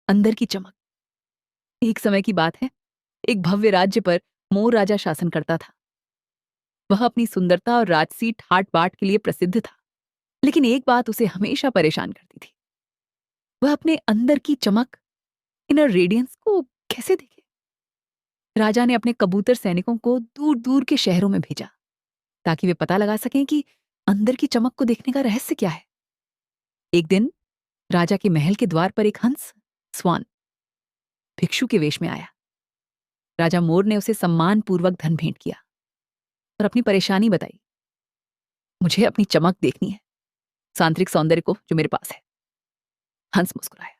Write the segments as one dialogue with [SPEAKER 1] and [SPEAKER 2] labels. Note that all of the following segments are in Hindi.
[SPEAKER 1] अंदर की चमक। एक समय की बात है, एक भव्य राज्य पर मोर राजा शासन करता था। वह अपनी सुंदरता और राजसी ठाट बाट के लिए प्रसिद्ध था, लेकिन एक बात उसे हमेशा परेशान करती थी। वह अपने अंदर की चमक, इनर रेडियंस को कैसे देखे। राजा ने अपने कबूतर सैनिकों को दूर दूर के शहरों में भेजा ताकि वे पता लगा सकें कि अंदर की चमक को देखने का रहस्य क्या है। एक दिन राजा के महल के द्वार पर एक हंस, स्वान, भिक्षु के वेश में आया। राजा मोर ने उसे सम्मानपूर्वक धन भेंट किया और अपनी परेशानी बताई। मुझे अपनी चमक देखनी है, सांतरिक सौंदर्य को जो मेरे पास है। हंस मुस्कुराया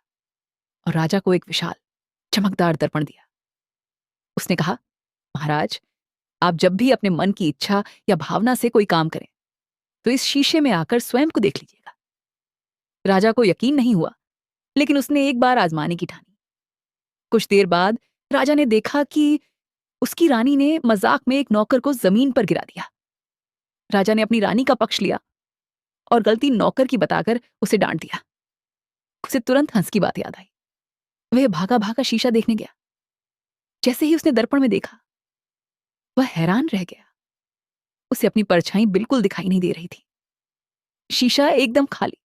[SPEAKER 1] और राजा को एक विशाल चमकदार दर्पण दिया। उसने कहा, महाराज, आप जब भी अपने मन की इच्छा या भावना से कोई काम करें तो इस शीशे में आकर स्वयं को देख लीजिएगा। राजा को यकीन नहीं हुआ, लेकिन उसने एक बार आजमाने की ठानी। कुछ देर बाद राजा ने देखा कि उसकी रानी ने मजाक में एक नौकर को जमीन पर गिरा दिया। राजा ने अपनी रानी का पक्ष लिया और गलती नौकर की बताकर उसे डांट दिया। उसे तुरंत हंस की बात याद आई। वह भागा भागा शीशा देखने गया। जैसे ही उसने दर्पण में देखा, वह हैरान रह गया। उसे अपनी परछाई बिल्कुल दिखाई नहीं दे रही थी। शीशा एकदम खाली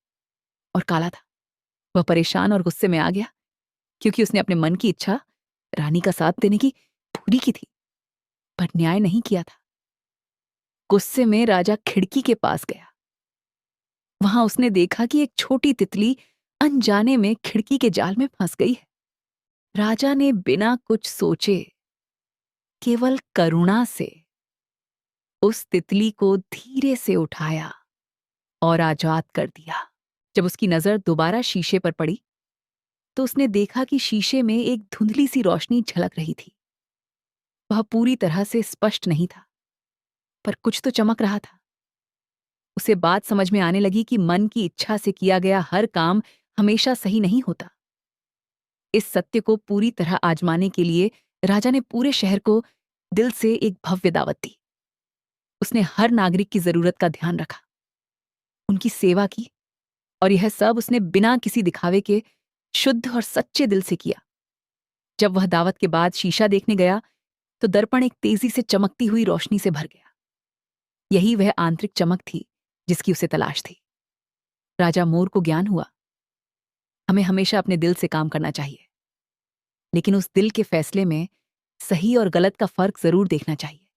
[SPEAKER 1] और काला था। वह परेशान और गुस्से में आ गया, क्योंकि उसने अपने मन की इच्छा रानी का साथ देने की पूरी की थी, पर न्याय नहीं किया था। गुस्से में राजा खिड़की के पास गया। वहां उसने देखा कि एक छोटी तितली अनजाने में खिड़की के जाल में फंस गई है। राजा ने बिना कुछ सोचे, केवल करुणा से उस तितली को धीरे से उठाया और आजाद कर दिया। जब उसकी नजर दोबारा शीशे पर पड़ी तो उसने देखा कि शीशे में एक धुंधली सी रोशनी झलक रही थी। वह पूरी तरह से स्पष्ट नहीं था, पर कुछ तो चमक रहा था। उसे बात समझ में आने लगी कि मन की इच्छा से किया गया हर काम हमेशा सही नहीं होता। इस सत्य को पूरी तरह आजमाने के लिए राजा ने पूरे शहर को दिल से एक भव्य दावत दी। उसने हर नागरिक की जरूरत का ध्यान रखा, उनकी सेवा की, और यह सब उसने बिना किसी दिखावे के शुद्ध और सच्चे दिल से किया। जब वह दावत के बाद शीशा देखने गया तो दर्पण एक तेजी से चमकती हुई रोशनी से भर गया। यही वह आंतरिक चमक थी जिसकी उसे तलाश थी। राजा मोर को ज्ञान हुआ, हमें हमेशा अपने दिल से काम करना चाहिए, लेकिन उस दिल के फैसले में सही और गलत का फर्क जरूर देखना चाहिए।